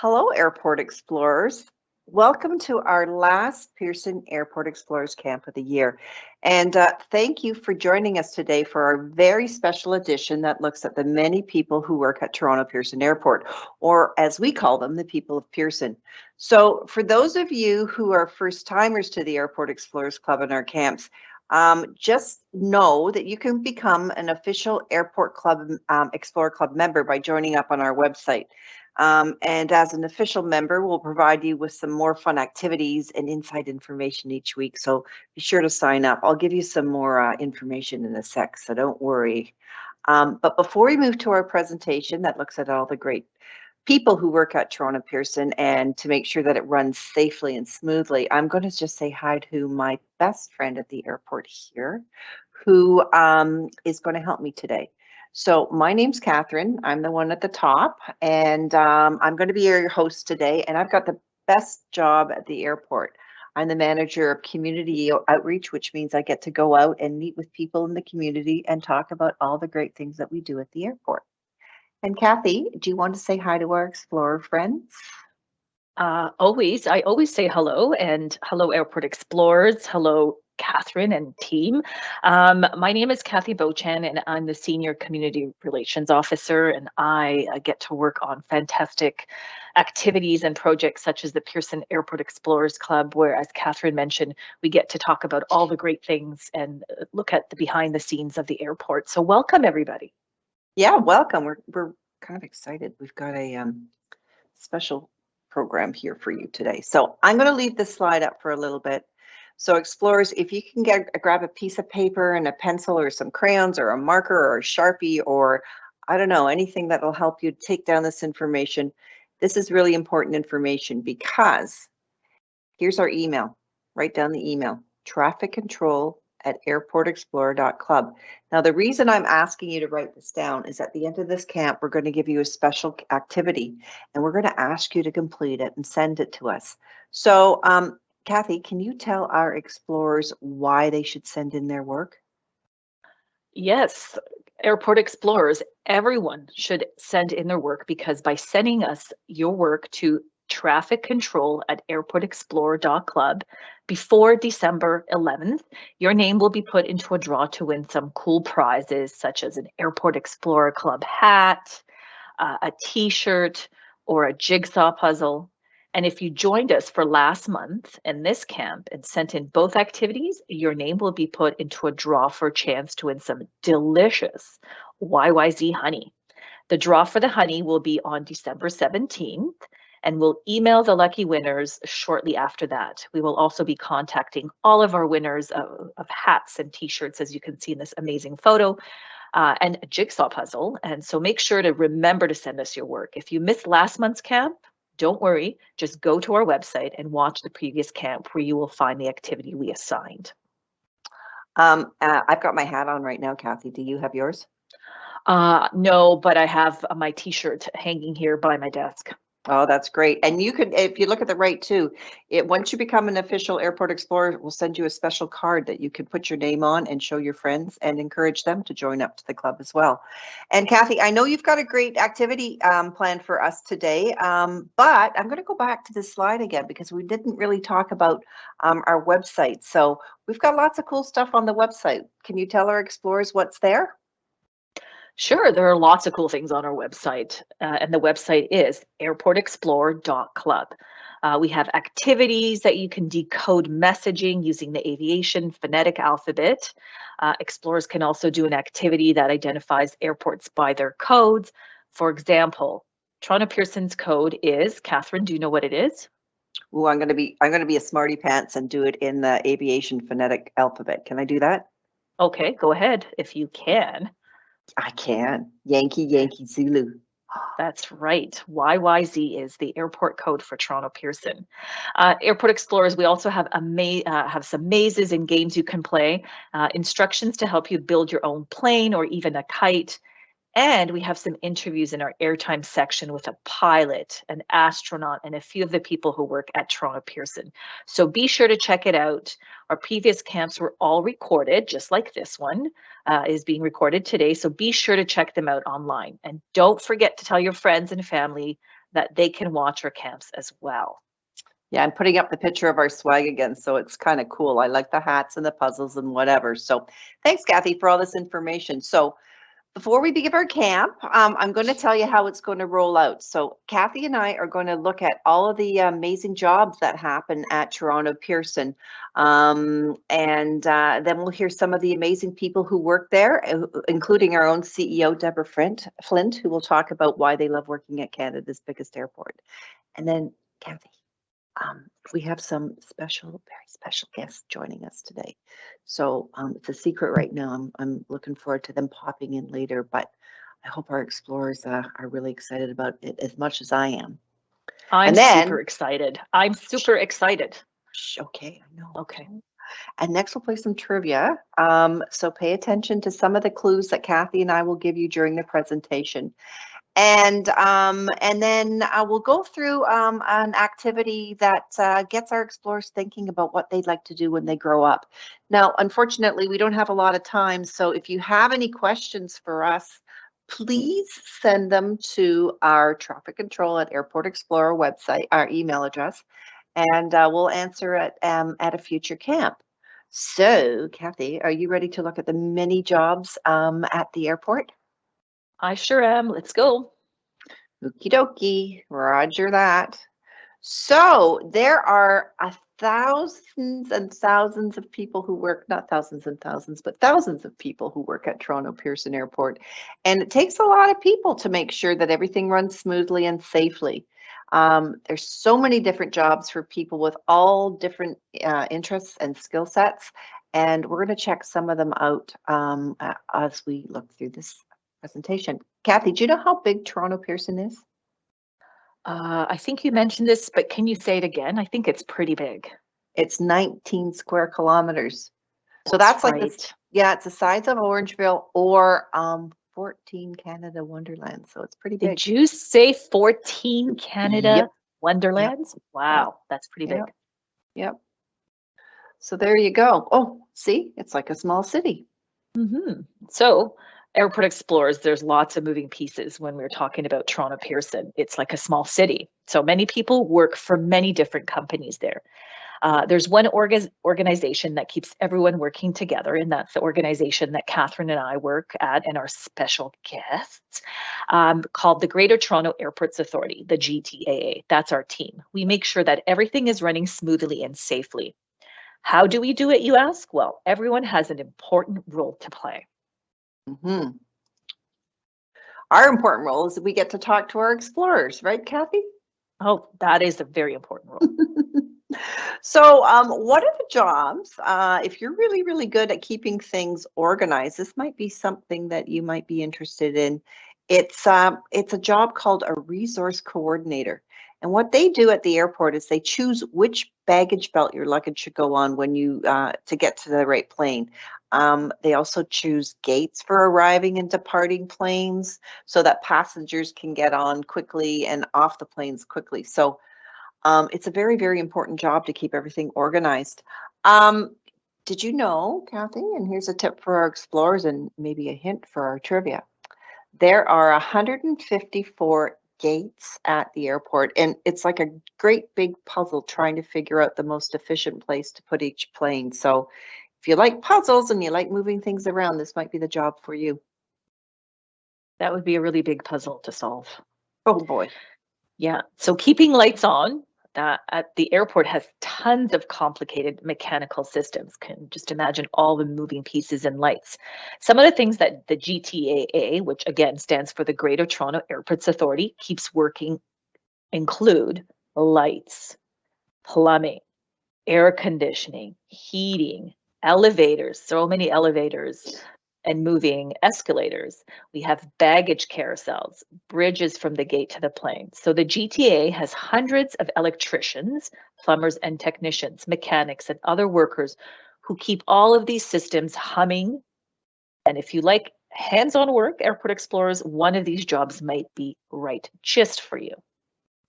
Hello, Airport Explorers. Welcome to our last Pearson Airport Explorers Camp of the year. And thank you for joining us today for our very special edition that looks at the many people who work at Toronto Pearson Airport, or as we call them, the people of Pearson. So for those of you who are first timers to the Airport Explorers Club and our camps, just know that you can become an official Airport Club Explorer Club member by joining up on our website. And as an official member, we'll provide you with some more fun activities and inside information each week. So be sure to sign up. I'll give you some more information in a sec, so don't worry. But before we move to our presentation that looks at all the great people who work at Toronto Pearson and to make sure that it runs safely and smoothly, I'm going to just say hi to my best friend at the airport here, who is going to help me today. So my name's Catherine. I'm the one at the top, and I'm going to be your host today. And I've got the best job at the airport. I'm the manager of community outreach, which means I get to go out and meet with people in the community and talk about all the great things that we do at the airport. And Kathy, do you want to say hi to our Explorer friends? I always say hello and hello Airport Explorers, hello Catherine and team. My name is Kathy Beauchamp and I'm the Senior Community Relations Officer, and I get to work on fantastic activities and projects such as the Pearson Airport Explorers Club, where, as Catherine mentioned, we get to talk about all the great things and look at the behind the scenes of the airport. So welcome everybody. Yeah, welcome. We're kind of excited. We've got a special program here for you today. So I'm going to leave this slide up for a little bit. So explorers, if you can grab a piece of paper and a pencil or some crayons or a marker or a Sharpie or I don't know, anything that will help you take down this information. This is really important information because here's our email. Write down the email: trafficcontrol@airportexplorer.club. Now, the reason I'm asking you to write this down is at the end of this camp, we're going to give you a special activity and we're going to ask you to complete it and send it to us. So, Kathy, can you tell our explorers why they should send in their work? Yes, Airport Explorers, everyone should send in their work, because by sending us your work to trafficcontrol@airportexplorer.club before December 11th, your name will be put into a draw to win some cool prizes such as an Airport Explorer Club hat, a t-shirt, or a jigsaw puzzle. And if you joined us for last month and this camp and sent in both activities, your name will be put into a draw for a chance to win some delicious YYZ honey. The draw for the honey will be on December 17th, and we'll email the lucky winners shortly after that. We will also be contacting all of our winners of hats and t-shirts, as you can see in this amazing photo, and a jigsaw puzzle. And so make sure to remember to send us your work. If you missed last month's camp, don't worry, just go to our website and watch the previous camp where you will find the activity we assigned. I've got my hat on right now, Kathy. Do you have yours? No, but I have my t-shirt hanging here by my desk. Oh, that's great. And you could, if you look at the right too, once you become an official Airport Explorer, we'll send you a special card that you can put your name on and show your friends and encourage them to join up to the club as well. And Kathy, I know you've got a great activity planned for us today, but I'm going to go back to this slide again because we didn't really talk about our website. So we've got lots of cool stuff on the website. Can you tell our explorers what's there? Sure, there are lots of cool things on our website, and the website is airportexplorer.club. We have activities that you can decode messaging using the aviation phonetic alphabet. Explorers can also do an activity that identifies airports by their codes. For example, Toronto Pearson's code is, Catherine, do you know what it is? Oh, I'm going to be a smarty pants and do it in the aviation phonetic alphabet. Can I do that? Okay, go ahead if you can. I can. Yankee, Yankee, Zulu. That's right. YYZ is the airport code for Toronto Pearson. Airport Explorers, we also have some mazes and games you can play, instructions to help you build your own plane or even a kite. And we have some interviews in our airtime section with a pilot, an astronaut, and a few of the people who work at Toronto Pearson. So be sure to check it out. Our previous camps were all recorded, just like this one is being recorded today. So be sure to check them out online. And don't forget to tell your friends and family that they can watch our camps as well. Yeah, I'm putting up the picture of our swag again, so it's kind of cool. I like the hats and the puzzles and whatever. So thanks, Kathy, for all this information. So before we begin our camp, I'm going to tell you how it's going to roll out. So Kathy and I are going to look at all of the amazing jobs that happen at Toronto Pearson. And then we'll hear some of the amazing people who work there, including our own CEO, Deborah Flint, who will talk about why they love working at Canada's biggest airport. And then, Kathy, we have some very special guests joining us today. So it's a secret right now. I'm looking forward to them popping in later, but I hope our explorers are really excited about it as much as I am. I'm super excited. I'm super excited. Okay, I know. Okay. And next we'll play some trivia. So pay attention to some of the clues that Kathy and I will give you during the presentation. And then we'll go through an activity that gets our explorers thinking about what they'd like to do when they grow up. Now, unfortunately, we don't have a lot of time, so if you have any questions for us, please send them to our traffic control at Airport Explorer website, our email address, and we'll answer it at a future camp. So, Kathy, are you ready to look at the many jobs at the airport? I sure am. Let's go. Okie dokie, roger that. So there are thousands and thousands of people who work, not thousands and thousands, but thousands of people who work at Toronto Pearson Airport. And it takes a lot of people to make sure that everything runs smoothly and safely. There's so many different jobs for people with all different interests and skill sets. And we're going to check some of them out as we look through this presentation. Kathy, do you know how big Toronto Pearson is? I think you mentioned this, but can you say it again? I think it's pretty big. It's 19 square kilometers. So that's like right. this, yeah, it's the size of Orangeville or 14 Canada Wonderland. So it's pretty big. Did you say 14 Canada Yep. Wonderlands? Yep. Wow, Yep. that's pretty big. Yep. So there you go. Oh, see, it's like a small city. So Airport Explorers, there's lots of moving pieces when we're talking about Toronto Pearson. It's like a small city. So many people work for many different companies there. There's one organization that keeps everyone working together, and that's the organization that Catherine and I work at and our special guests, called the Greater Toronto Airports Authority, the GTAA. That's our team. We make sure that everything is running smoothly and safely. How do we do it, you ask? Well, everyone has an important role to play. Our important role is that we get to talk to our explorers, right, Kathy? Oh, that is a very important role. So what are the jobs? If you're really, really good at keeping things organized, this might be something that you might be interested in. It's a job called a resource coordinator. And what they do at the airport is they choose which baggage belt your luggage should go on when you to get to the right plane. They also choose gates for arriving and departing planes so that passengers can get on quickly and off the planes quickly. So it's a very, very important job to keep everything organized. Did you know, Kathy, and here's a tip for our explorers and maybe a hint for our trivia, there are 154 gates at the airport, and it's like a great big puzzle trying to figure out the most efficient place to put each plane. So if you like puzzles and you like moving things around, this might be the job for you. That would be a really big puzzle to solve. Oh boy. Yeah. So keeping lights on at the airport has tons of complicated mechanical systems. Can just imagine all the moving pieces and lights. Some of the things that the GTAA, which again stands for the Greater Toronto Airports Authority, keeps working include lights, plumbing, air conditioning, heating, elevators, so many elevators, and moving escalators. We have baggage carousels, bridges from the gate to the plane. So the GTA has hundreds of electricians, plumbers and technicians, mechanics and other workers who keep all of these systems humming. And if you like hands-on work, Airport Explorers, one of these jobs might be right just for you.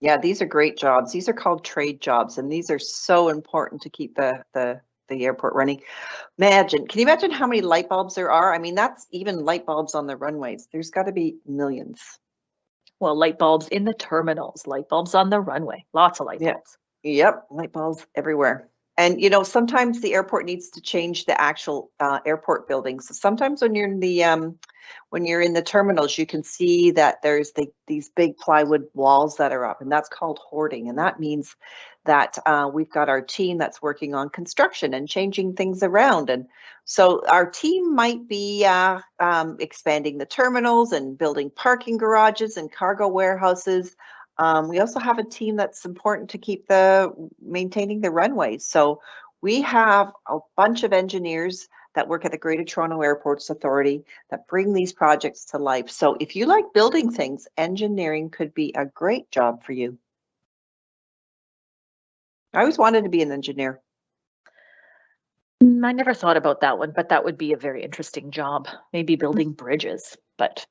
Yeah, these are great jobs. These are called trade jobs, and these are so important to keep the airport running. Can you imagine how many light bulbs there are? I mean, that's even light bulbs on the runways. There's got to be millions. Well, light bulbs in the terminals, light bulbs on the runway, lots of light Yeah. bulbs. Yep, light bulbs everywhere. And sometimes the airport needs to change the actual airport buildings. So sometimes when you're in the terminals, you can see that there's these big plywood walls that are up, and that's called hoarding. And that means that we've got our team that's working on construction and changing things around. And so our team might be expanding the terminals and building parking garages and cargo warehouses. We also have a team that's important to keep maintaining the runways. So we have a bunch of engineers that work at the Greater Toronto Airports Authority that bring these projects to life. So if you like building things, engineering could be a great job for you. I always wanted to be an engineer. I never thought about that one, but that would be a very interesting job. Maybe building bridges. But,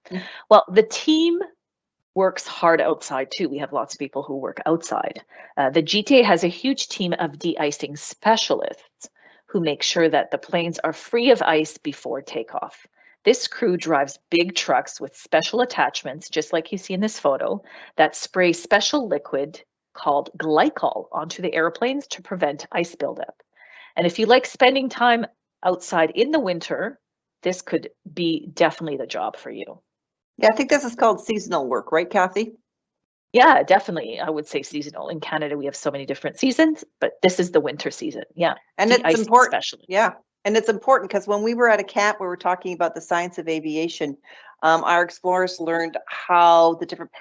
well, the team works hard outside too. We have lots of people who work outside. The GTA has a huge team of de-icing specialists who make sure that the planes are free of ice before takeoff. This crew drives big trucks with special attachments, just like you see in this photo, that spray special liquid called glycol onto the airplanes to prevent ice buildup. And if you like spending time outside in the winter, this could be definitely the job for you. Yeah, I think this is called seasonal work, right, Kathy? Yeah, definitely. I would say seasonal. In Canada, we have so many different seasons, but this is the winter season. Yeah. And it's De-icing important. specialist. Yeah. And it's important because when we were at a camp, we were talking about the science of aviation. Our explorers learned how the different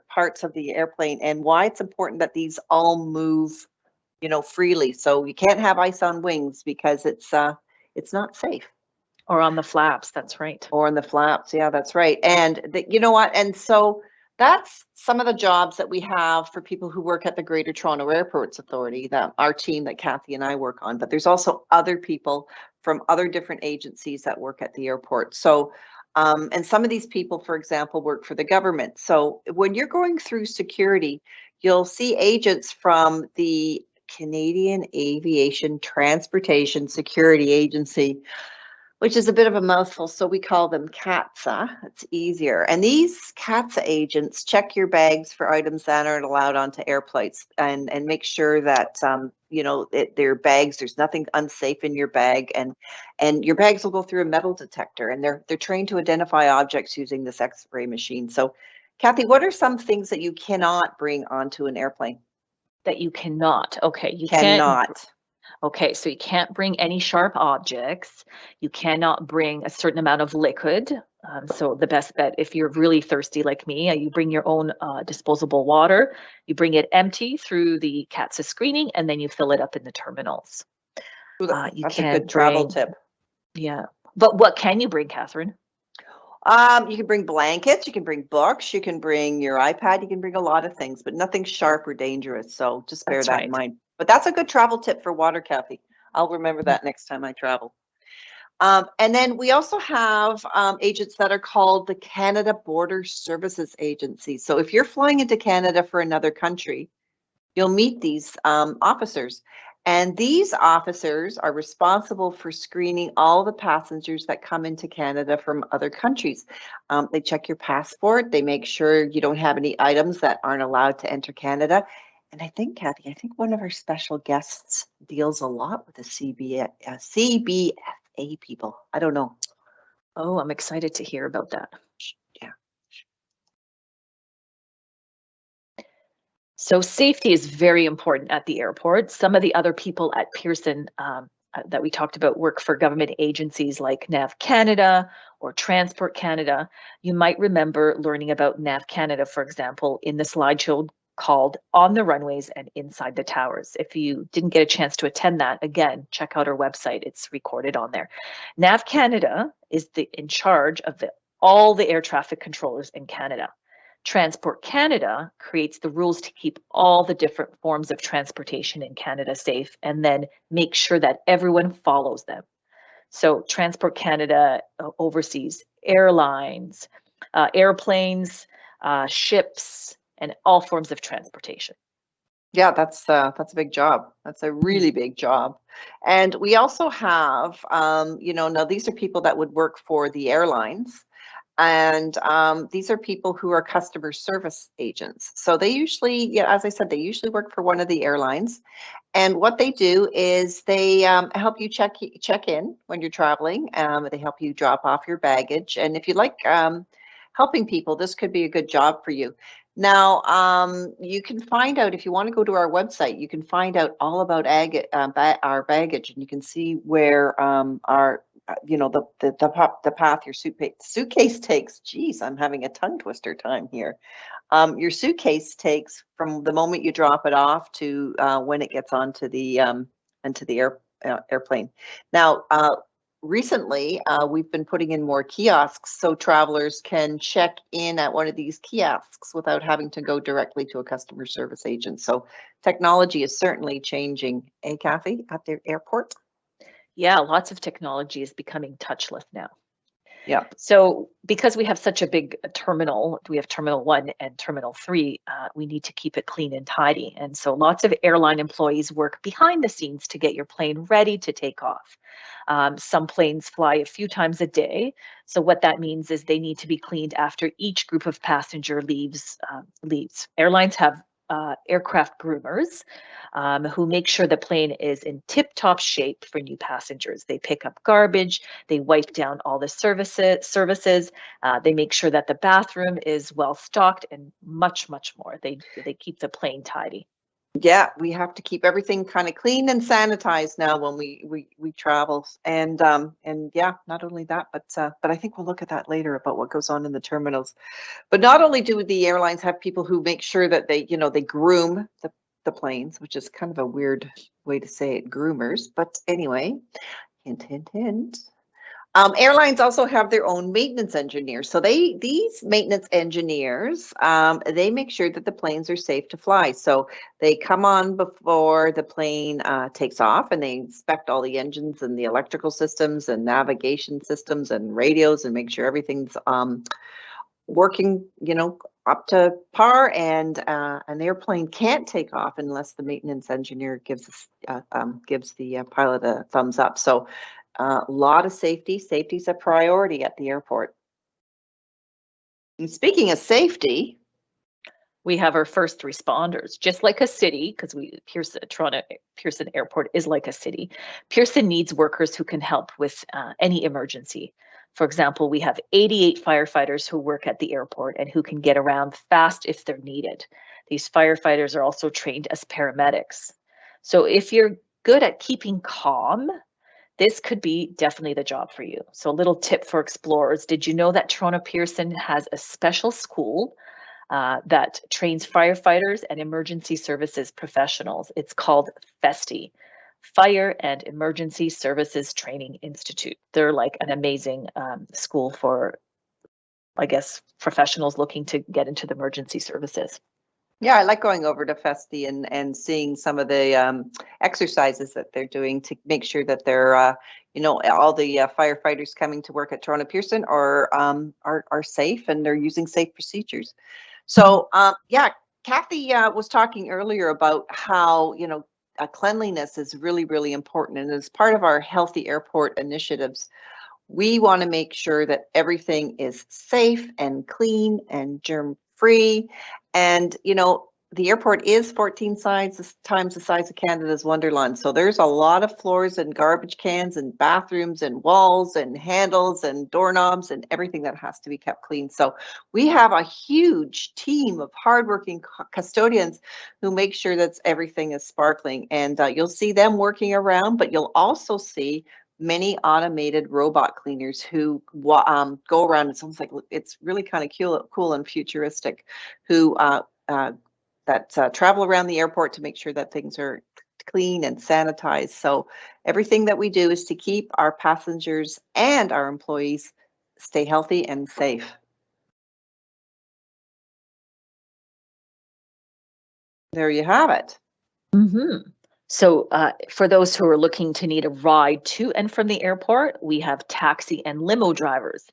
parts of the airplane and why it's important that these all move, freely. So you can't have ice on wings because it's not safe. Or on the flaps. That's right. Or in the flaps. Yeah, that's right. And you know what? And so that's some of the jobs that we have for people who work at the Greater Toronto Airports Authority, that our team that Kathy and I work on. But there's also other people from other different agencies that work at the airport. So, and some of these people, for example, work for the government. So when you're going through security, you'll see agents from the Canadian Aviation Transportation Security Agency, which is a bit of a mouthful, so we call them CATSA. It's easier. And these CATSA agents check your bags for items that aren't allowed onto airplanes and make sure that their bags, there's nothing unsafe in your bag, and your bags will go through a metal detector, and they're trained to identify objects using this X-ray machine. So, Kathy, what are some things that you cannot bring onto an airplane? That you cannot. Okay, you Cannot. can't. Okay, so you can't bring any sharp objects. You cannot bring a certain amount of liquid. So the best bet, if you're really thirsty like me, you bring your own disposable water. You bring it empty through the CATSA screening, and then you fill it up in the terminals. Ooh, You that's a can't good travel bring, tip. yeah. But what can you bring, Catherine? You can bring blankets, you can bring books, you can bring your iPad, you can bring a lot of things, but nothing sharp or dangerous. So just bear That's that in right. mind. But that's a good travel tip for water, Kathy. I'll remember that next time I travel. And then we also have agents that are called the Canada Border Services Agency. So if you're flying into Canada for another country, you'll meet these officers. And these officers are responsible for screening all the passengers that come into Canada from other countries. They check your passport. They make sure you don't have any items that aren't allowed to enter Canada. And I think, Kathy, I think one of our special guests deals a lot with the CBFA people. I don't know. Oh, I'm excited to hear about that. Yeah. So safety is very important at the airport. Some of the other people at Pearson that we talked about work for government agencies like NAV Canada or Transport Canada. You might remember learning about NAV Canada, for example, in the slideshow called On the Runways and Inside the Towers. If you didn't get a chance to attend that, again, check out our website. It's recorded on there. NAV Canada is in charge of all the air traffic controllers in Canada. Transport Canada creates the rules to keep all the different forms of transportation in Canada safe and then make sure that everyone follows them. So Transport Canada oversees airlines, airplanes, ships, and all forms of transportation. Yeah, that's a big job. That's a really big job. And we also have, now these are people that would work for the airlines. And these are people who are customer service agents. So they usually, yeah, as I said, they usually work for one of the airlines. And what they do is they help you check in when you're traveling. They help you drop off your baggage. And if you like helping people, this could be a good job for you. Now, you can find out if you want to go to our website. You can find out all about our baggage, and you can see where our the path your suitcase takes. Geez, I'm having a tongue twister time here. Your suitcase takes from the moment you drop it off to when it gets onto the airplane. Now, recently, we've been putting in more kiosks so travelers can check in at one of these kiosks without having to go directly to a customer service agent. So technology is certainly changing, eh, Kathy, at the airport? Yeah, lots of technology is becoming touchless now. Yeah. So because we have such a big terminal, we have Terminal 1 and Terminal 3, we need to keep it clean and tidy. And so lots of airline employees work behind the scenes to get your plane ready to take off. Some planes fly a few times a day. So what that means is they need to be cleaned after each group of passenger leaves. Airlines have aircraft groomers who make sure the plane is in tip-top shape for new passengers. They pick up garbage, they wipe down all the services. They make sure that the bathroom is well stocked, and much, much more. They keep the plane tidy. Yeah, we have to keep everything kind of clean and sanitized now when we travel. And yeah, not only that, but I think we'll look at that later about what goes on in the terminals. But not only do the airlines have people who make sure that they groom the planes, which is kind of a weird way to say it, groomers. But anyway, hint, hint, hint. Airlines also have their own maintenance engineers. So these maintenance engineers, they make sure that the planes are safe to fly. So they come on before the plane takes off, and they inspect all the engines and the electrical systems and navigation systems and radios, and make sure everything's working, up to par. And an airplane can't take off unless the maintenance engineer gives the pilot a thumbs up. So a lot of safety. Safety's a priority at the airport. And speaking of safety, We have our first responders, just like a city, because Toronto Pearson Airport is like a city. Pearson needs workers who can help with any emergency. For example, we have 88 firefighters who work at the airport and who can get around fast if they're needed. These firefighters are also trained as paramedics. So if you're good at keeping calm, this could be definitely the job for you. So a little tip for explorers. Did you know that Toronto Pearson has a special school that trains firefighters and emergency services professionals? It's called FESTI, Fire and Emergency Services Training Institute. They're like an amazing school for, I guess, professionals looking to get into the emergency services. yeah, I like going over to Festi and seeing some of the exercises that they're doing to make sure that they're, all the firefighters coming to work at Toronto Pearson are safe, and they're using safe procedures. So, yeah, Kathy was talking earlier about how, cleanliness is really, really important. And as part of our Healthy Airport initiatives, we want to make sure that everything is safe and clean and germ free. And, the airport is 14 times the size of Canada's Wonderland. So there's a lot of floors and garbage cans and bathrooms and walls and handles and doorknobs and everything that has to be kept clean. So we have a huge team of hardworking custodians who make sure that everything is sparkling. And you'll see them working around, but you'll also see many automated robot cleaners who go around. It sounds like it's really kind of cool and futuristic, who travel around the airport to make sure that things are clean and sanitized. So everything that we do is to keep our passengers and our employees stay healthy and safe. There you have it. Mm-hmm. So for those who are looking to need a ride to and from the airport, we have taxi and limo drivers.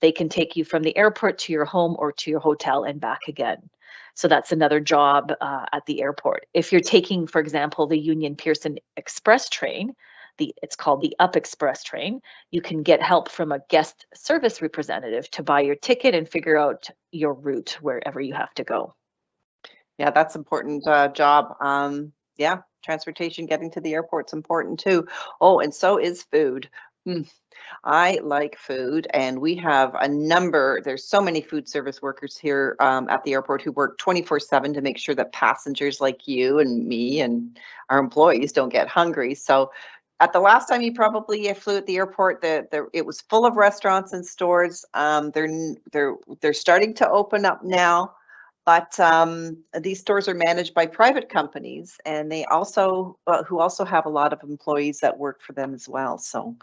They can take you from the airport to your home or to your hotel and back again. So that's another job at the airport. If you're taking, for example, the Union Pearson Express train, it's called the Up Express train, you can get help from a guest service representative to buy your ticket and figure out your route wherever you have to go. Yeah, that's important job. Yeah, transportation, getting to the airport's important too. Oh, and so is food. Mm, I like food, and we have a number. There's so many food service workers here at the airport who work 24/7 to make sure that passengers like you and me and our employees don't get hungry. So, at the last time you probably flew at the airport, it was full of restaurants and stores. They're starting to open up now, but these stores are managed by private companies, and they also who also have a lot of employees that work for them as well. So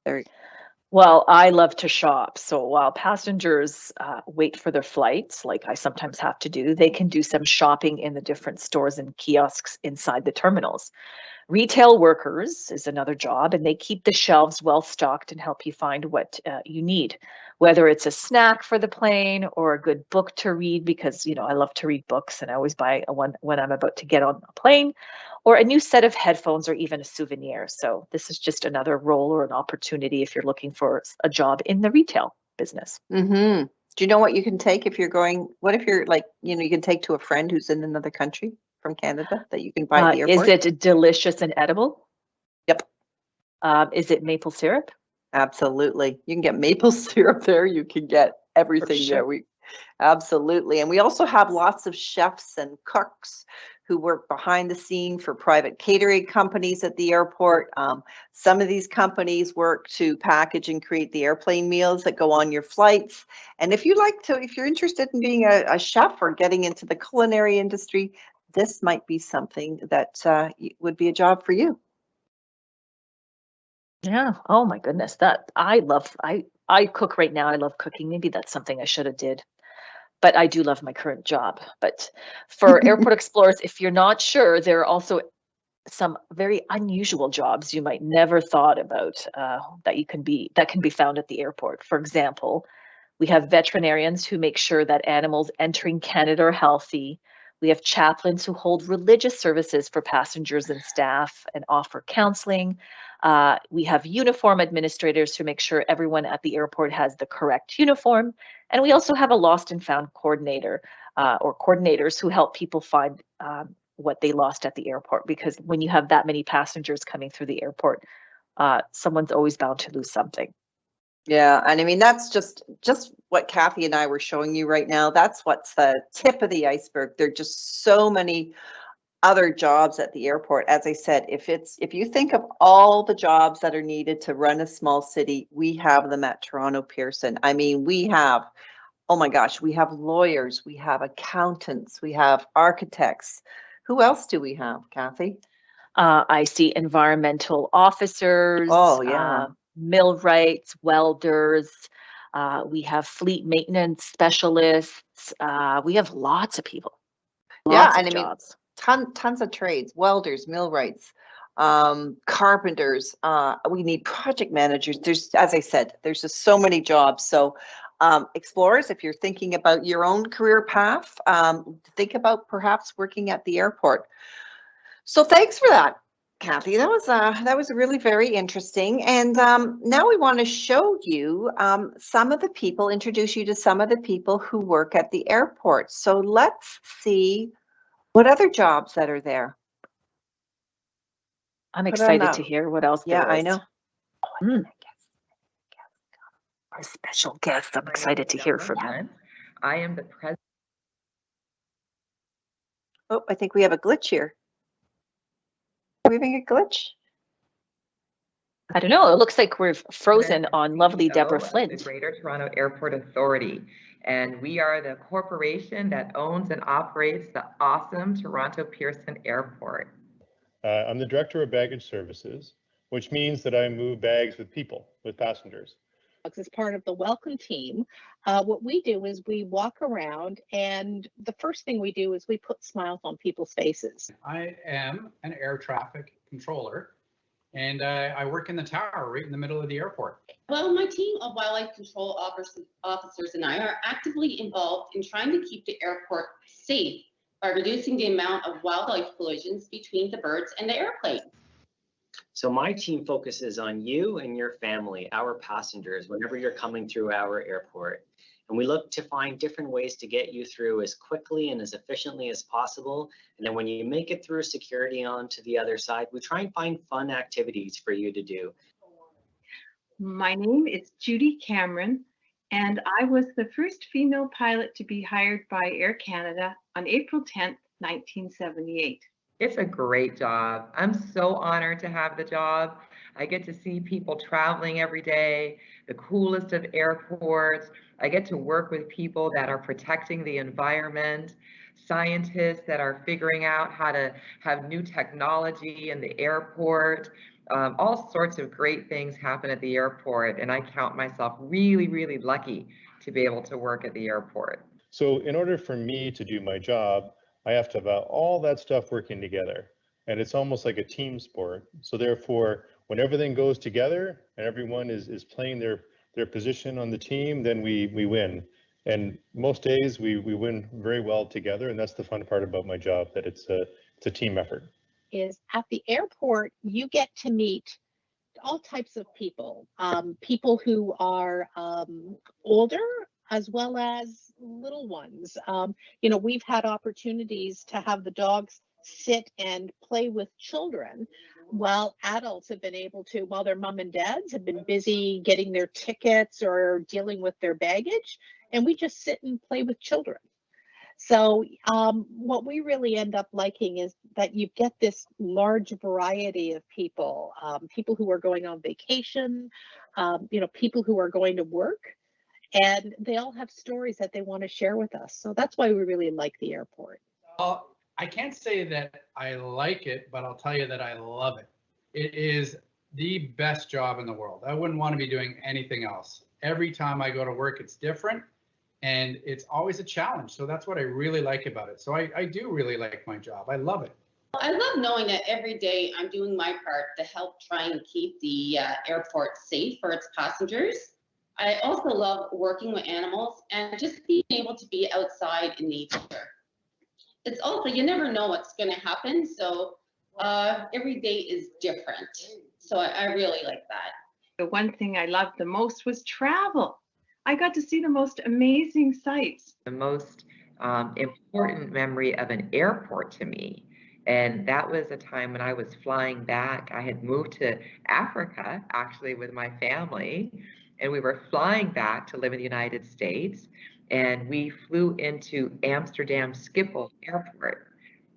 they're Well, I love to shop. So while passengers wait for their flights, like I sometimes have to do, they can do some shopping in the different stores and kiosks inside the terminals. Retail workers is another job, and they keep the shelves well stocked and help you find what you need, whether it's a snack for the plane or a good book to read, because I love to read books and I always buy one when I'm about to get on a plane, or a new set of headphones or even a souvenir. So this is just another role or an opportunity if you're looking for a job in the retail business. Mm-hmm. Do you know what you can take if you're going? What if you're like, you can take to a friend who's in another country from Canada that you can buy at the Is airport? it delicious and edible? Yep, Is it maple syrup? absolutely. You can get maple syrup there. You can get For everything there. sure. We absolutely. And we also have lots of chefs and cooks who work behind the scene for private catering companies at the airport. Some of these companies work to package and create the airplane meals that go on your flights. And if you're interested in being a chef or getting into the culinary industry, this might be something that would be a job for you. Yeah. Oh my goodness. That I cook right now. I love cooking. Maybe that's something I should have did. But I do love my current job. But for airport explorers, if you're not sure, there are also some very unusual jobs you might never thought about that can be found at the airport. For example, we have veterinarians who make sure that animals entering Canada are healthy. We have chaplains who hold religious services for passengers and staff and offer counseling. We have uniform administrators who make sure everyone at the airport has the correct uniform. And we also have a lost and found coordinator or coordinators who help people find what they lost at the airport. Because when you have that many passengers coming through the airport, someone's always bound to lose something. Yeah, and I mean that's just what Kathy and I were showing you right now. That's what's the tip of the iceberg. There are just so many other jobs at the airport. As I said, if you think of all the jobs that are needed to run a small city, we have them at Toronto Pearson. I mean, we have, oh my gosh, we have lawyers, we have accountants, we have architects. Who else do we have, Kathy? I see environmental officers, Oh yeah. millwrights, welders. We have fleet maintenance specialists. We have lots of people, Yeah, lots and of I mean jobs. tons of trades, welders, millwrights, carpenters. We need project managers. There's, as I said, there's just so many jobs. So, explorers, if you're thinking about your own career path, think about perhaps working at the airport. So, thanks for that, Kathy. That was really very interesting. And now we want to show you introduce you to some of the people who work at the airport. So let's see what other jobs that are there. I'm Put on excited to up. hear what else Yeah, there I is. know. Mm, our special guest. I'm excited to hear from you. I am the president. Oh, I think we have a glitch here. Are we having a glitch? I don't know. It looks like we're frozen on lovely Deborah CEO of Flint. the Greater Toronto Airport Authority, and we are the corporation that owns and operates the awesome Toronto Pearson Airport. I'm the director of baggage services, which means that I move bags with people, with passengers. As part of the welcome team, what we do is we walk around, and the first thing we do is we put smiles on people's faces. I am an air traffic controller, and I work in the tower right in the middle of the airport. Well, my team of wildlife control officers and I are actively involved in trying to keep the airport safe by reducing the amount of wildlife collisions between the birds and the airplane. So my team focuses on you and your family, our passengers, whenever you're coming through our airport. And we look to find different ways to get you through as quickly and as efficiently as possible. And then when you make it through security onto the other side, we try and find fun activities for you to do. My name is Judy Cameron, and I was the first female pilot to be hired by Air Canada on April 10th, 1978. It's a great job. I'm so honored to have the job. I get to see people traveling every day, the coolest of airports. I get to work with people that are protecting the environment, scientists that are figuring out how to have new technology in the airport. All sorts of great things happen at the airport, and I count myself really, really lucky to be able to work at the airport. So in order for me to do my job, I have to have all that stuff working together. And it's almost like a team sport. So therefore, when everything goes together and everyone is playing their position on the team, then we win. And most days we win very well together. And that's the fun part about my job, that it's a team effort. Is at the airport, you get to meet all types of people, people who are older as well as little ones. You know, we've had opportunities to have the dogs sit and play with children while adults have been able to, while their mom and dads have been busy getting their tickets or dealing with their baggage, and we just sit and play with children. So what we really end up liking is that you get this large variety of people, people who are going on vacation, you know, people who are going to work, and they all have stories that they want to share with us. So that's why we really like the airport. I can't say that I like it, but I'll tell you that I love it. It is the best job in the world. I wouldn't want to be doing anything else. Every time I go to work, it's different. And it's always a challenge. So that's what I really like about it. So I do really like my job. I love it. I love knowing that every day I'm doing my part to help try and keep the airport safe for its passengers. I also love working with animals and just being able to be outside in nature. It's also, you never know what's going to happen. So every day is different. So I really like that. The one thing I loved the most was travel. I got to see the most amazing sights. The most important memory of an airport to me, and that was a time when I was flying back. I had moved to Africa, actually, with my family, and we were flying back to live in the United States, and we flew into Amsterdam Schiphol Airport,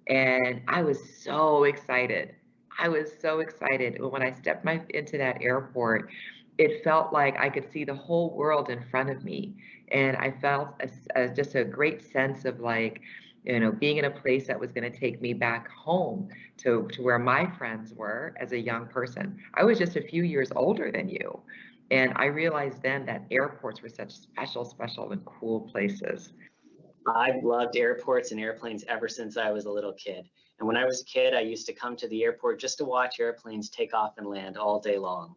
and I was so excited. I was so excited when I stepped into that airport. It felt like I could see the whole world in front of me. And I felt just a great sense of, like, you know, being in a place that was going to take me back home to where my friends were as a young person. I was just a few years older than you. And I realized then that airports were such special and cool places. I've loved airports and airplanes ever since I was a little kid. And when I was a kid, I used to come to the airport just to watch airplanes take off and land all day long.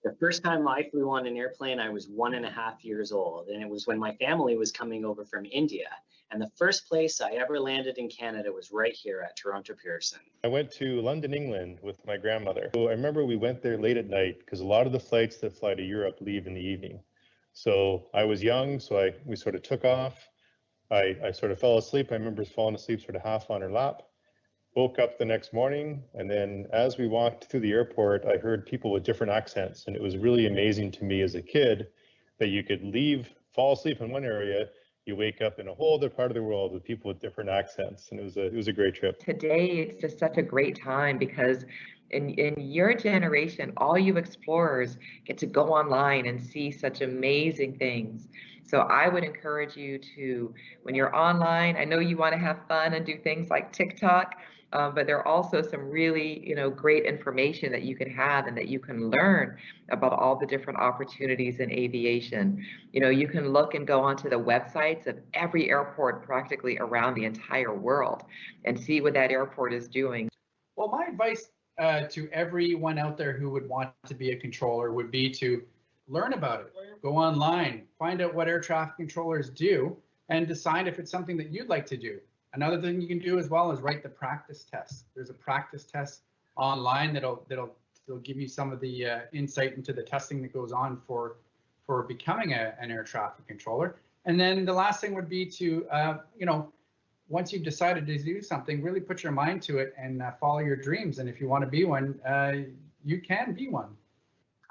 The first time I flew on an airplane, I was 1.5 years old, and it was when my family was coming over from India. And the first place I ever landed in Canada was right here at Toronto Pearson. I went to London, England with my grandmother. So I remember we went there late at night because a lot of the flights that fly to Europe leave in the evening. So I was young, so we sort of took off. I sort of fell asleep. I remember falling asleep sort of half on her lap. Woke up the next morning, and then as we walked through the airport, I heard people with different accents, and it was really amazing to me as a kid that you could fall asleep in one area, you wake up in a whole other part of the world with people with different accents, and it was a great trip. Today, it's just such a great time because in your generation, all you explorers get to go online and see such amazing things. So I would encourage you to, when you're online, I know you want to have fun and do things like TikTok, but there are also some really, great information that you can have and that you can learn about all the different opportunities in aviation. You can look and go onto the websites of every airport practically around the entire world and see what that airport is doing. Well, my advice to everyone out there who would want to be a controller would be to learn about it, go online, find out what air traffic controllers do, and decide if it's something that you'd like to do. Another thing you can do as well is write the practice test. There's a practice test online that'll give you some of the insight into the testing that goes on for becoming an air traffic controller. And then the last thing would be to, once you've decided to do something, really put your mind to it and follow your dreams. And if you want to be one, you can be one.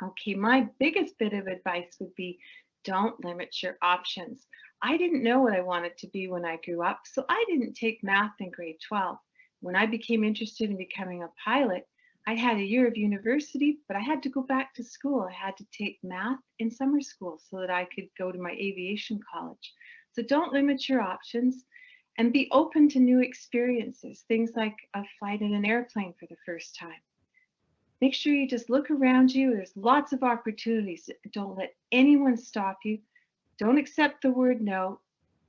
Okay, my biggest bit of advice would be don't limit your options. I didn't know what I wanted to be when I grew up, so I didn't take math in grade 12. When I became interested in becoming a pilot, I had a year of university, but I had to go back to school. I had to take math in summer school so that I could go to my aviation college. So don't limit your options and be open to new experiences, things like a flight in an airplane for the first time. Make sure you just look around you. There's lots of opportunities. Don't let anyone stop you. Don't accept the word no.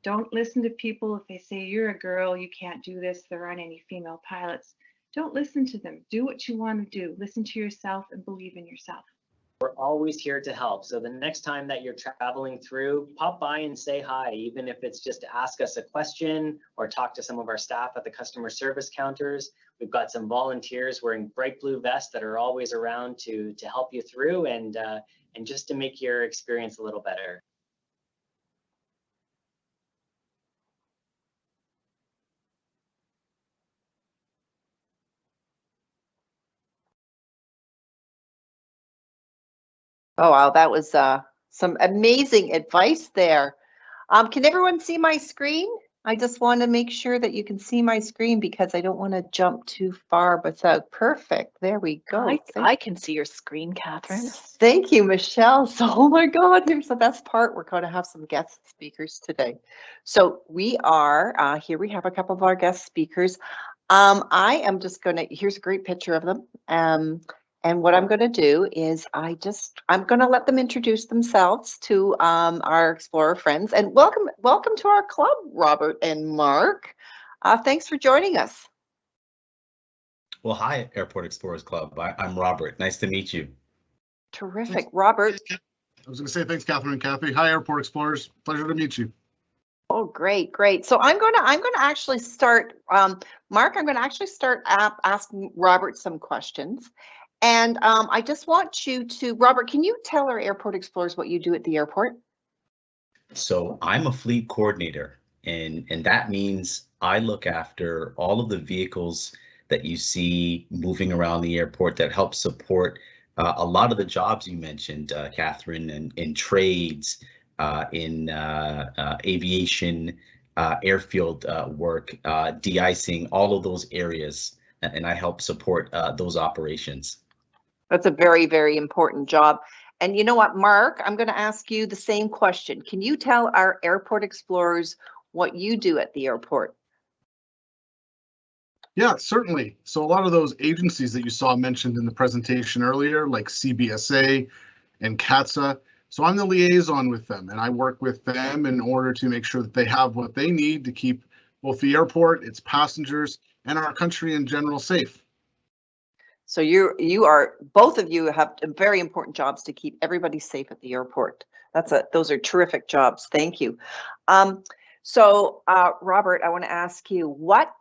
Don't listen to people if they say you're a girl, you can't do this, there aren't any female pilots. Don't listen to them. Do what you want to do. Listen to yourself and believe in yourself. We're always here to help. So the next time that you're traveling through, pop by and say hi, even if it's just to ask us a question or talk to some of our staff at the customer service counters. We've got some volunteers wearing bright blue vests that are always around to help you through and just to make your experience a little better. Oh, wow, that was some amazing advice there. Can everyone see my screen? I just want to make sure that you can see my screen because I don't want to jump too far without. Perfect. There we go. I can see your screen, Catherine. Thank you, Michelle. So, oh my God, here's the best part. We're going to have some guest speakers today. So we are, here we have a couple of our guest speakers. I am just going to, here's a great picture of them. And what I'm going to do is I'm going to let them introduce themselves to our Explorer friends. And welcome to our club, Robert and Mark. Thanks for joining us. Well, hi, Airport Explorers Club. I'm Robert. Nice to meet you. Terrific, Robert. I was going to say thanks, Catherine and Kathy. Hi, Airport Explorers. Pleasure to meet you. Oh, great. So I'm going to actually start, Mark. I'm going to actually start asking Robert some questions. And I just want you to, Robert, can you tell our Airport Explorers what you do at the airport? So I'm a fleet coordinator, and that means I look after all of the vehicles that you see moving around the airport that help support a lot of the jobs you mentioned, Catherine, in trades, in aviation, airfield work, de-icing, all of those areas, and I help support those operations. That's a very, very important job. And you know what, Mark, I'm going to ask you the same question. Can you tell our Airport Explorers what you do at the airport? Yeah, certainly. So a lot of those agencies that you saw mentioned in the presentation earlier, like CBSA and CATSA. So I'm the liaison with them, and I work with them in order to make sure that they have what they need to keep both the airport, its passengers, and our country in general safe. So both of you have very important jobs to keep everybody safe at the airport. Those are terrific jobs. Thank you. So Robert, I want to ask you, what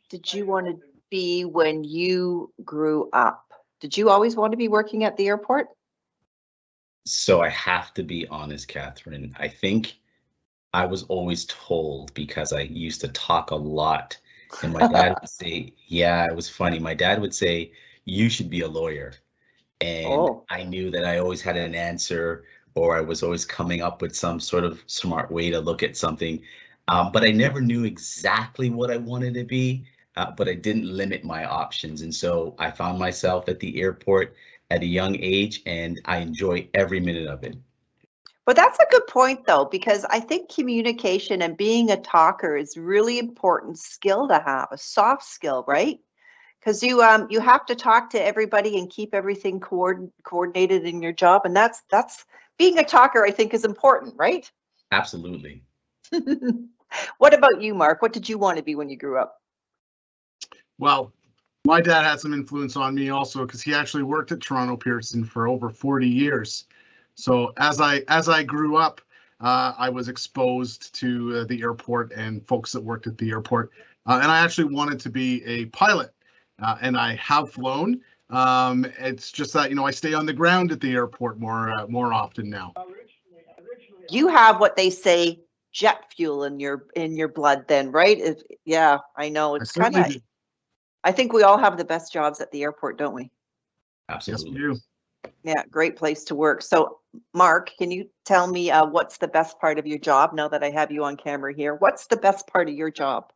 did you want to be when you grew up? Did you always want to be working at the airport? So I have to be honest, Catherine. I think I was always told, because I used to talk a lot, and my dad would say, yeah, it was funny. My dad would say, you should be a lawyer. And I knew that I always had an answer, or I was always coming up with some sort of smart way to look at something. But I never knew exactly what I wanted to be, but I didn't limit my options. And so I found myself at the airport at a young age, and I enjoy every minute of it. But that's a good point, though, because I think communication and being a talker is really important skill to have, a soft skill, right? Because you have to talk to everybody and keep everything coordinated in your job, and that's being a talker, I think, is important, right? Absolutely. What about you, Mark? What did you want to be when you grew up? Well, my dad had some influence on me also, because he actually worked at Toronto Pearson for over 40 years. So as I grew up, I was exposed to the airport and folks that worked at the airport, and I actually wanted to be a pilot. and I have flown. It's just that, I stay on the ground at the airport more often now. You have what they say jet fuel in your blood then, right? Yeah, I know. It's kind of, I think we all have the best jobs at the airport, don't we? Absolutely. Yes, we do. Yeah, great place to work. So, Mark, can you tell me what's the best part of your job now that I have you on camera here? What's the best part of your job?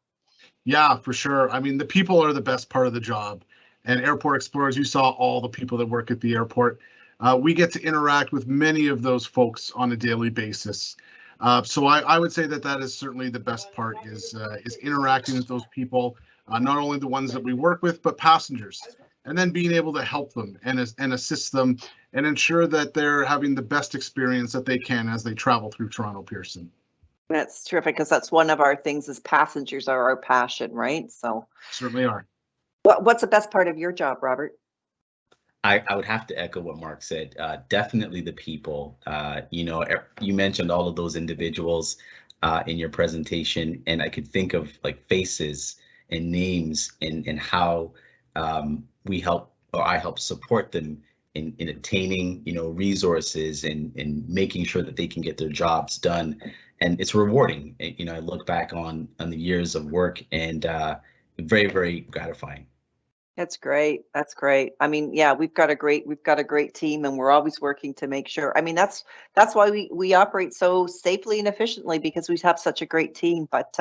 Yeah, for sure. I mean, the people are the best part of the job. And Airport Explorers, you saw all the people that work at the airport. We get to interact with many of those folks on a daily basis. So I would say that is certainly the best part is interacting with those people, not only the ones that we work with, but passengers, and then being able to help them and assist them and ensure that they're having the best experience that they can as they travel through Toronto Pearson. That's terrific, because that's one of our things as passengers are our passion, right? So certainly are. What's the best part of your job, Robert? I would have to echo what Mark said. Definitely the people. You mentioned all of those individuals in your presentation, and I could think of like faces and names and how we help, or I help support them in attaining, resources and making sure that they can get their jobs done. And it's rewarding. I look back on the years of work, and very, very gratifying. That's great. That's great. I mean, yeah, we've got a great team, and we're always working to make sure. I mean, that's why we operate so safely and efficiently, because we have such a great team. But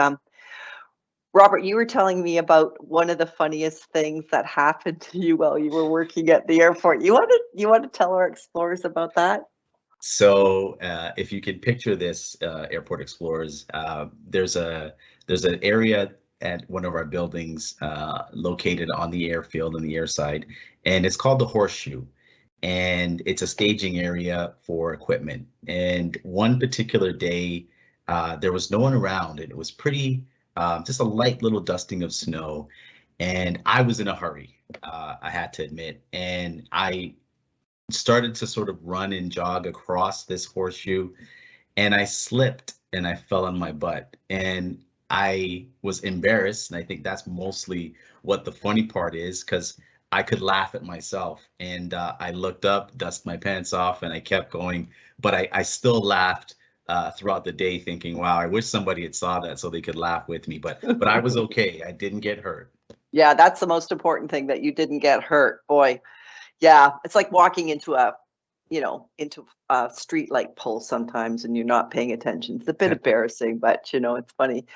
Robert, you were telling me about one of the funniest things that happened to you while you were working at the airport. You want to tell our explorers about that? So if you could picture this, Airport Explorers, there's an area at one of our buildings located on the airfield on the air side, and it's called the Horseshoe, and it's a staging area for equipment. And one particular day, there was no one around, and it was pretty, just a light little dusting of snow, and I was in a hurry, I had to admit, and I started to sort of run and jog across this horseshoe, and I slipped and I fell on my butt, and I was embarrassed. And I think that's mostly what the funny part is, because I could laugh at myself, and I looked up, dusted my pants off, and I kept going. But I still laughed throughout the day, thinking, wow, I wish somebody had saw that so they could laugh with me. But I was okay. I didn't get hurt. Yeah, that's the most important thing, that you didn't get hurt. Boy, yeah, it's like walking into a street light pole sometimes, and you're not paying attention. It's a bit embarrassing, but it's funny.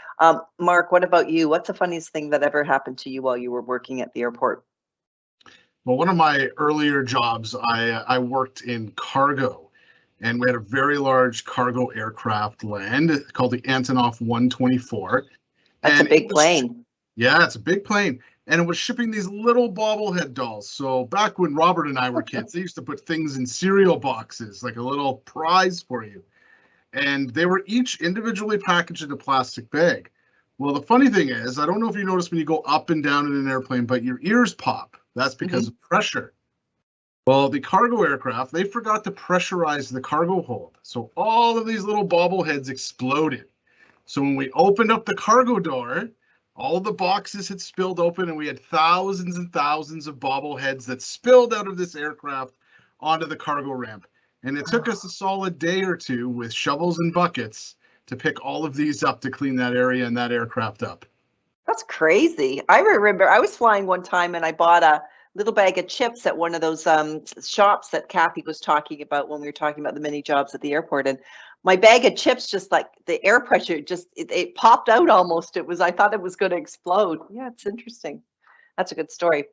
Mark, what about you? What's the funniest thing that ever happened to you while you were working at the airport? Well, one of my earlier jobs, I worked in cargo, and we had a very large cargo aircraft land called the Antonov 124. That's a big plane. Yeah, it's a big plane. And it was shipping these little bobblehead dolls. So back when Robert and I were kids, they used to put things in cereal boxes, like a little prize for you. And they were each individually packaged in a plastic bag. Well, the funny thing is, I don't know if you notice when you go up and down in an airplane, but your ears pop. That's because of pressure. Well, the cargo aircraft, they forgot to pressurize the cargo hold. So all of these little bobbleheads exploded. So when we opened up the cargo door, all the boxes had spilled open, and we had thousands and thousands of bobbleheads that spilled out of this aircraft onto the cargo ramp. And it took us a solid day or two with shovels and buckets to pick all of these up to clean that area and that aircraft up. That's crazy. I remember I was flying one time, and I bought a little bag of chips at one of those shops that Kathy was talking about when we were talking about the many jobs at the airport. And my bag of chips, just like the air pressure, just it popped out almost. I thought it was going to explode. Yeah, it's interesting. That's a good story.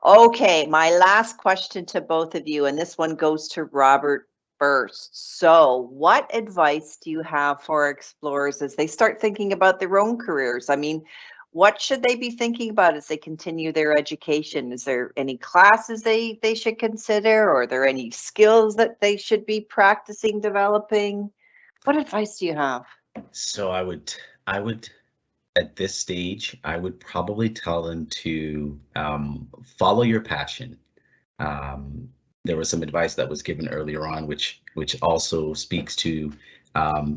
Okay, my last question to both of you, and this one goes to Robert first. So what advice do you have for explorers as they start thinking about their own careers? I mean, what should they be thinking about as they continue their education? Is there any classes they should consider? Or are there any skills that they should be practicing developing? What advice do you have? So I would at this stage, I would probably tell them to follow your passion. There was some advice that was given earlier on, which also speaks to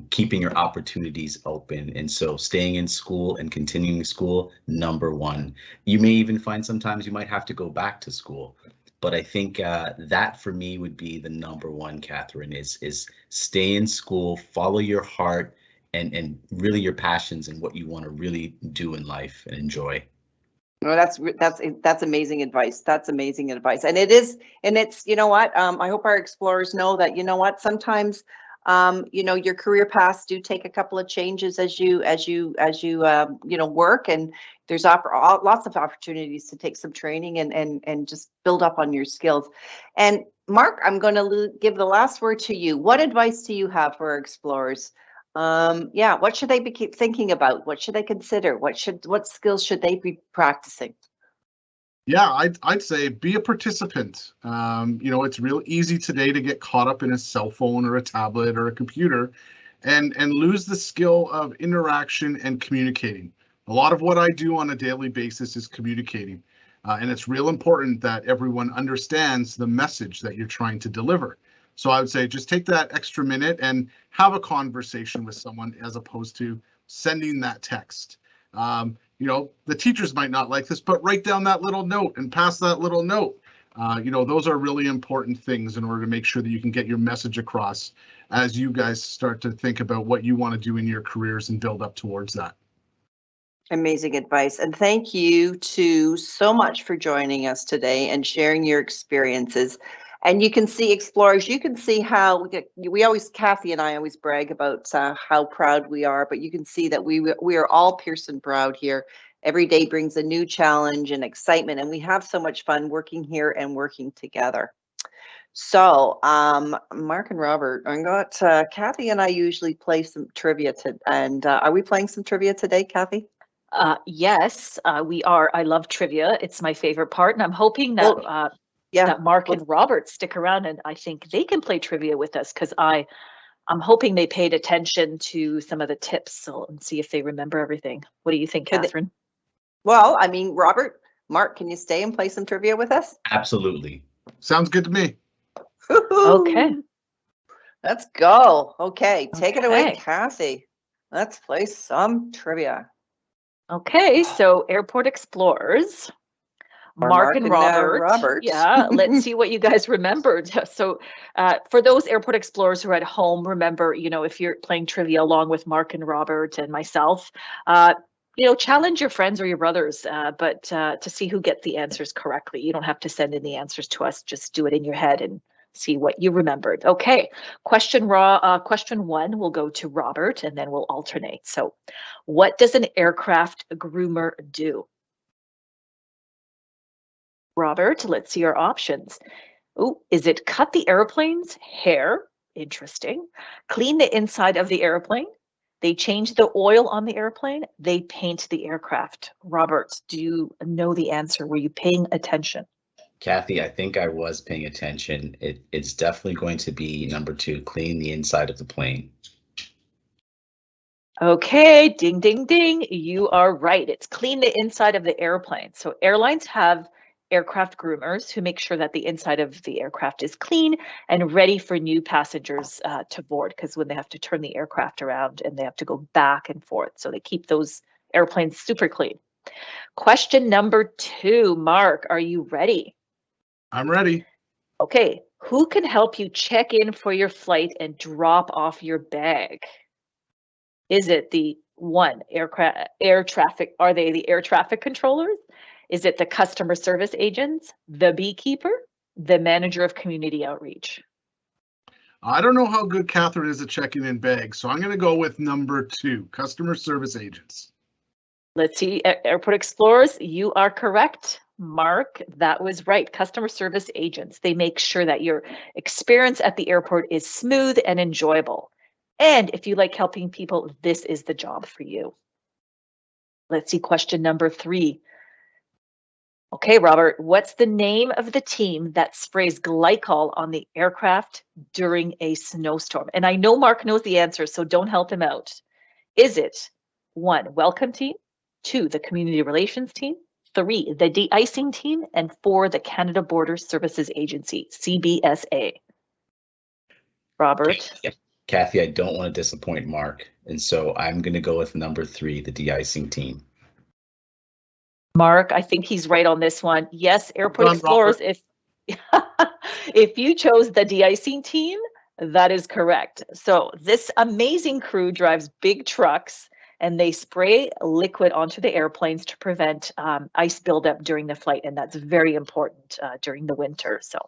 keeping your opportunities open. And so staying in school and continuing school, number one. You may even find sometimes you might have to go back to school. But I think that for me would be the number one, Catherine, is stay in school, follow your heart, and really your passions and what you want to really do in life and enjoy. Well, that's amazing advice. That's amazing advice. And it's, you know what, I hope our explorers know that, you know what, sometimes, you know, your career paths do take a couple of changes as you you know, work, and there's lots of opportunities to take some training and just build up on your skills. And Mark, I'm going to give the last word to you. What advice do you have for our explorers? Yeah, what should they be keep thinking about? What should they consider? What skills should they be practicing? Yeah, I'd say be a participant. You know, it's real easy today to get caught up in a cell phone or a tablet or a computer and lose the skill of interaction and communicating. A lot of what I do on a daily basis is communicating. And it's real important that everyone understands the message that you're trying to deliver. So I would say just take that extra minute and have a conversation with someone as opposed to sending that text. You know, the teachers might not like this, but write down that little note and pass that little note. You know, those are really important things in order to make sure that you can get your message across as you guys start to think about what you want to do in your careers and build up towards that. Amazing advice. And thank you so much for joining us today and sharing your experiences. And you can see, explorers, you can see how Kathy and I always brag about how proud we are, but you can see that we are all Pearson proud here. Every day brings a new challenge and excitement, and we have so much fun working here and working together. So, Mark and Robert, I got Kathy and I usually play some trivia are we playing some trivia today, Kathy? Yes, we are. I love trivia. It's my favorite part, and I'm hoping that that Mark and Robert stick around, and I think they can play trivia with us, because I'm hoping they paid attention to some of the tips, and see if they remember everything. What do you think, Catherine? Well, I mean, Robert, Mark, can you stay and play some trivia with us? Absolutely. Sounds good to me. Okay. Let's go. Okay, take it away, Kathy. Let's play some trivia. Okay, so Airport Explorers. Mark and Robert. Yeah, let's see what you guys remembered. So for those Airport Explorers who are at home, remember, you know, if you're playing trivia along with Mark and Robert and myself, you know, challenge your friends or your brothers, but to see who gets the answers correctly. You don't have to send in the answers to us. Just do it in your head and see what you remembered. Okay, question one will go to Robert, and then we'll alternate. So what does an aircraft groomer do? Robert, let's see your options. Oh, is it cut the airplane's hair? Interesting. Clean the inside of the airplane? They change the oil on the airplane? They paint the aircraft? Robert, do you know the answer? Were you paying attention? Kathy, I think I was paying attention. It's definitely going to be number two, clean the inside of the plane. Okay, ding, ding, ding. You are right. It's clean the inside of the airplane. So airlines have aircraft groomers who make sure that the inside of the aircraft is clean and ready for new passengers to board, because when they have to turn the aircraft around and they have to go back and forth. So they keep those airplanes super clean. Question number two, Mark, are you ready? I'm ready. Okay, who can help you check in for your flight and drop off your bag? Is it the air traffic? Are they the air traffic controllers? Is it the customer service agents, the beekeeper, the manager of community outreach? I don't know how good Catherine is at checking in bags, so I'm going to go with number two, customer service agents. Let's see, Airport Explorers, you are correct. Mark, that was right. Customer service agents. They make sure that your experience at the airport is smooth and enjoyable. And if you like helping people, this is the job for you. Let's see, question number three. Okay, Robert, what's the name of the team that sprays glycol on the aircraft during a snowstorm? And I know Mark knows the answer, so don't help him out. Is it 1, welcome team, 2, the community relations team, 3, the de-icing team, and 4, the Canada Border Services Agency, CBSA? Robert? Kathy, I don't want to disappoint Mark, and so I'm going to go with number 3, the de-icing team. Mark, I think he's right on this one. Yes, Airport Done, Explorers, Robert. if you chose the de-icing team, that is correct. So this amazing crew drives big trucks and they spray liquid onto the airplanes to prevent ice buildup during the flight. And that's very important during the winter. So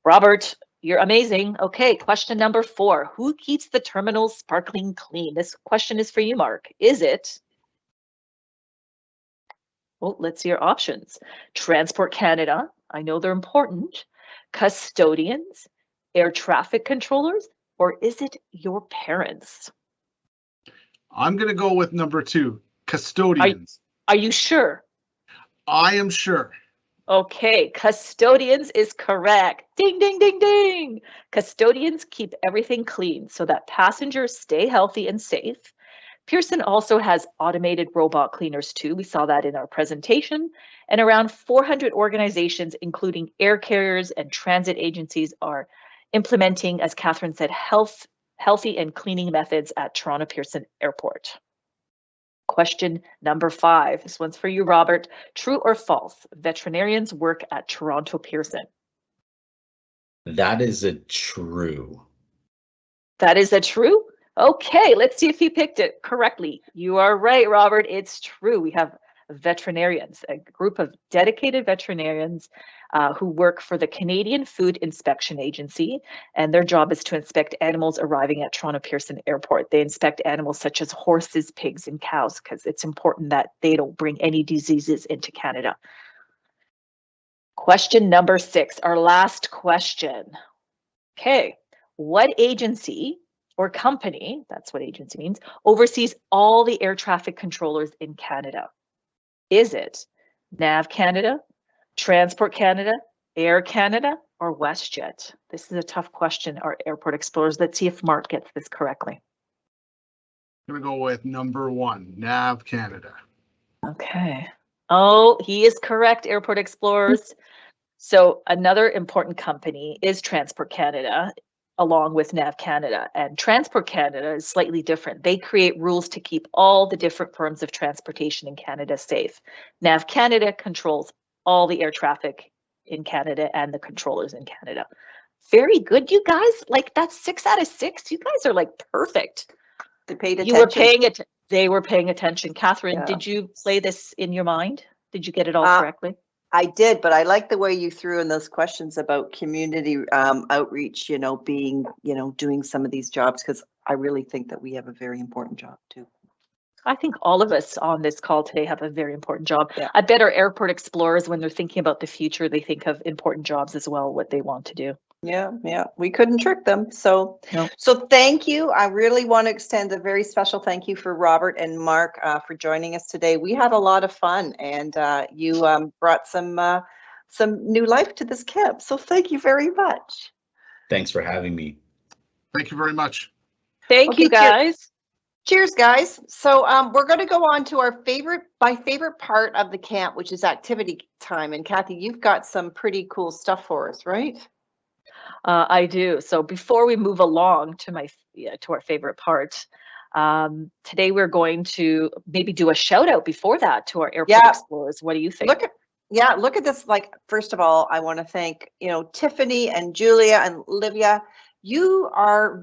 Robert, you're amazing. Okay, question number 4. Who keeps the terminals sparkling clean? This question is for you, Mark. Is it? Well, let's see your options. Transport Canada, I know they're important. Custodians, air traffic controllers, or is it your parents? I'm going to go with number 2, custodians. Are you sure? I am sure. Okay, custodians is correct. Ding, ding, ding, ding. Custodians keep everything clean so that passengers stay healthy and safe. Pearson also has automated robot cleaners too. We saw that in our presentation. And around 400 organizations, including air carriers and transit agencies, are implementing, as Catherine said, healthy and cleaning methods at Toronto Pearson Airport. Question number 5. This one's for you, Robert. True or false? Veterinarians work at Toronto Pearson. That is a true. That is a true? Okay, let's see if you picked it correctly. You are right, Robert. It's true. We have veterinarians, a group of dedicated veterinarians who work for the Canadian Food Inspection Agency, and their job is to inspect animals arriving at Toronto Pearson Airport. They inspect animals such as horses, pigs, and cows because it's important that they don't bring any diseases into Canada. Question number 6, our last question. Okay, what agency or company, that's what agency means, oversees all the air traffic controllers in Canada? Is it Nav Canada, Transport Canada, Air Canada, or WestJet? This is a tough question, our Airport Explorers. Let's see if Mark gets this correctly. I'm going to go with number 1, Nav Canada. Okay. Oh, he is correct, Airport Explorers. So another important company is Transport Canada, along with Nav Canada. And Transport Canada is slightly different. They create rules to keep all the different forms of transportation in Canada safe. Nav Canada controls all the air traffic in Canada and the controllers in Canada. Very good, you guys. Like, that's 6 out of 6. You guys are like perfect. They paid attention. You were paying it. They were paying attention. Catherine, Yeah. did you play this in your mind? Did you get it all correctly? I did, but I like the way you threw in those questions about community outreach, being, doing some of these jobs, because I really think that we have a very important job too. I think all of us on this call today have a very important job. Yeah. I bet our Airport Explorers, when they're thinking about the future, they think of important jobs as well, what they want to do. Yeah, we couldn't trick them. So, No. So thank you. I really want to extend a very special thank you for Robert and Mark for joining us today. We had a lot of fun, and you brought some new life to this camp. So thank you very much. Thanks for having me. Thank you very much. Thank you, guys. Cheers, guys. So we're going to go on to my favorite part of the camp, which is activity time. And Kathy, you've got some pretty cool stuff for us, right? I do. So before we move along to our favorite part, today we're going to maybe do a shout out before that to our Airport Explorers. What do you think? Look at this. Like, first of all, I want to thank, Tiffany and Julia and Livia. You are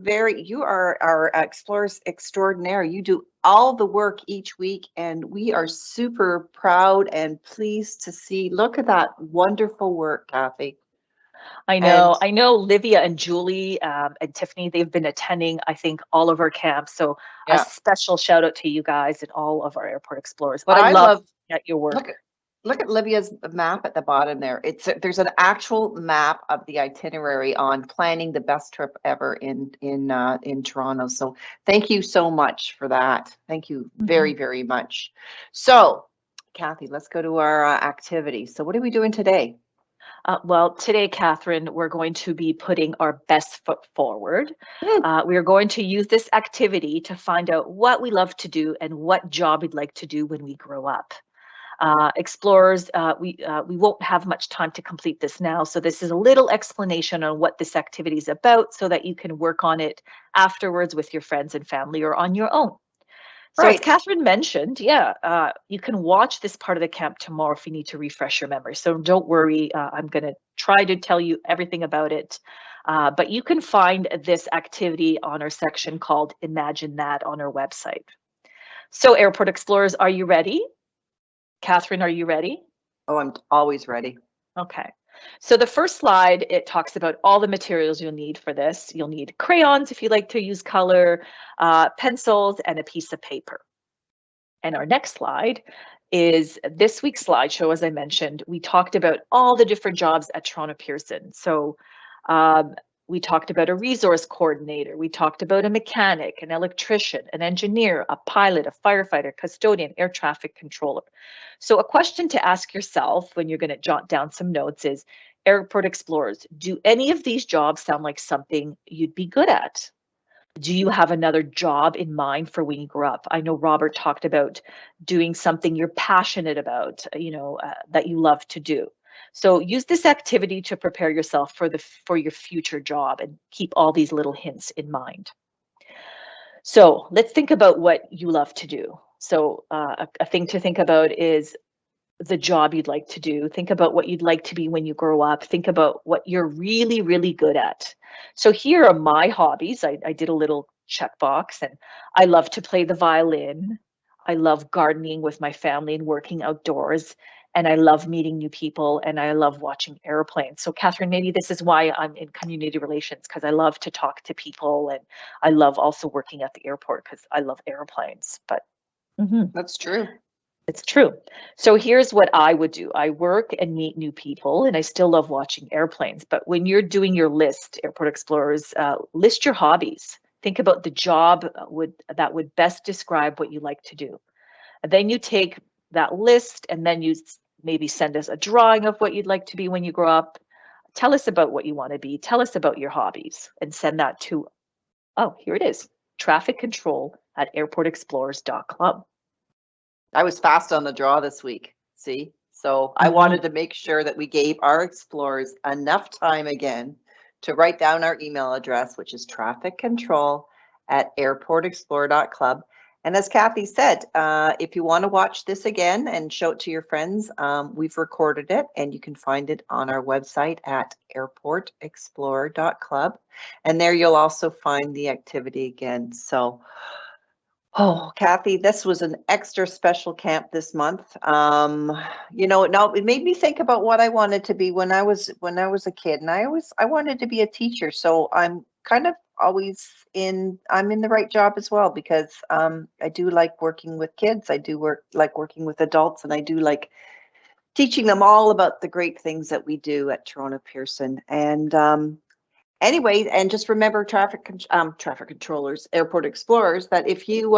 our Explorers extraordinaire. You do all the work each week, and we are super proud and pleased to see. Look at that wonderful work, Kathy. I know Livia and Julie and Tiffany, they've been attending, I think, all of our camps. So a special shout out to you guys and all of our Airport Explorers. But I love at your work. Look at Livia's map at the bottom there. There's an actual map of the itinerary on planning the best trip ever in Toronto. So thank you so much for that. Thank you very, very much. So Kathy, let's go to our activity. So what are we doing today? Well, today, Catherine, we're going to be putting our best foot forward. We are going to use this activity to find out what we love to do and what job we'd like to do when we grow up. Explorers, we won't have much time to complete this now, so this is a little explanation on what this activity is about so that you can work on it afterwards with your friends and family or on your own. So as Right. Catherine mentioned, you can watch this part of the camp tomorrow if you need to refresh your memory. So don't worry, I'm going to try to tell you everything about it. But you can find this activity on our section called Imagine That on our website. So Airport Explorers, are you ready? Catherine, are you ready? Oh, I'm always ready. Okay. So the first slide, it talks about all the materials you'll need for this. You'll need crayons if you like to use color, pencils, and a piece of paper. And our next slide is this week's slideshow. As I mentioned, we talked about all the different jobs at Toronto Pearson. So we talked about a resource coordinator. We talked about a mechanic, an electrician, an engineer, a pilot, a firefighter, custodian, air traffic controller. So a question to ask yourself when you're going to jot down some notes is, Airport Explorers, do any of these jobs sound like something you'd be good at? Do you have another job in mind for when you grow up? I know Robert talked about doing something you're passionate about, that you love to do. So use this activity to prepare yourself for your future job and keep all these little hints in mind. So let's think about what you love to do. So a thing to think about is the job you'd like to do. Think about what you'd like to be when you grow up. Think about what you're really, really good at. So here are my hobbies. I did a little checkbox, and I love to play the violin. I love gardening with my family and working outdoors. And I love meeting new people, and I love watching airplanes. So Catherine, maybe this is why I'm in community relations, because I love to talk to people, and I love also working at the airport because I love airplanes. But That's true. it's true. So here's what I would do. I work and meet new people, and I still love watching airplanes. But when you're doing your list, Airport Explorers, list your hobbies. Think about the job that would best describe what you like to do. And then you take that list, and then you maybe send us a drawing of what you'd like to be when you grow up. Tell us about what you want to be. Tell us about your hobbies, and send that to, oh, here it is, trafficcontrol@airportexplorers.club. I was fast on the draw this week. See? So I wanted to make sure that we gave our explorers enough time again to write down our email address, which is trafficcontrol@airportexplorer.club. And as Kathy said, if you want to watch this again and show it to your friends, we've recorded it, and you can find it on our website at airportexplorer.club. And there you'll also find the activity again. So, oh, Kathy, this was an extra special camp this month. Now it made me think about what I wanted to be when I was a kid, and I wanted to be a teacher. So I'm kind of always I'm in the right job as well, because I do like working with kids. I do like working with adults, and I do like teaching them all about the great things that we do at Toronto Pearson. And anyway, and just remember, traffic controllers, airport explorers, that if you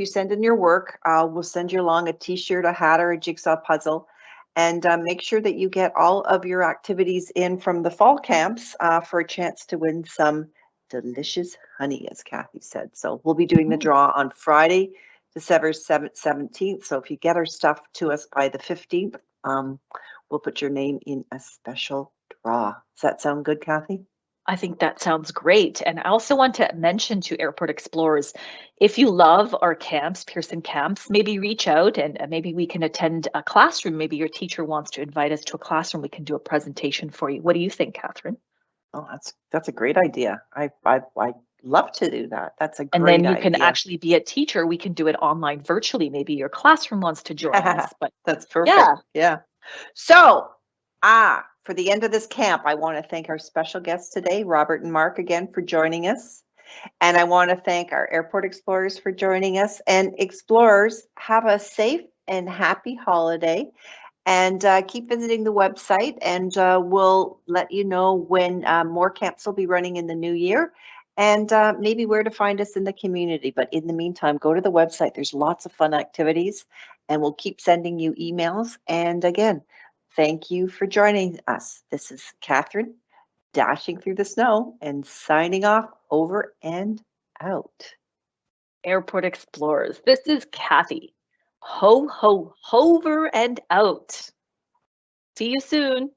send in your work, we'll send you along a T-shirt, a hat, or a jigsaw puzzle, and make sure that you get all of your activities in from the fall camps for a chance to win some delicious honey, as Kathy said. So we'll be doing the draw on Friday, December 17th. So if you get our stuff to us by the 15th, we'll put your name in a special draw. Does that sound good, Kathy? I think that sounds great. And I also want to mention to Airport Explorers, if you love our camps, Pearson camps, maybe reach out and maybe we can attend a classroom. Maybe your teacher wants to invite us to a classroom. We can do a presentation for you. What do you think, Catherine? Oh, that's a great idea. I love to do that. That's a great idea. And then you idea. can actually be a teacher. We can do it online virtually. Maybe your classroom wants to join us. But that's perfect. Yeah. So, for the end of this camp, I want to thank our special guests today, Robert and Mark, again for joining us. And I want to thank our Airport Explorers for joining us. And Explorers, have a safe and happy holiday. And keep visiting the website, and we'll let you know when more camps will be running in the new year, and maybe where to find us in the community. But in the meantime, go to the website. There's lots of fun activities, and we'll keep sending you emails. And again, thank you for joining us. This is Catherine, dashing through the snow and signing off, over and out. Airport Explorers, this is Kathy. Ho, ho, hover and out. See you soon.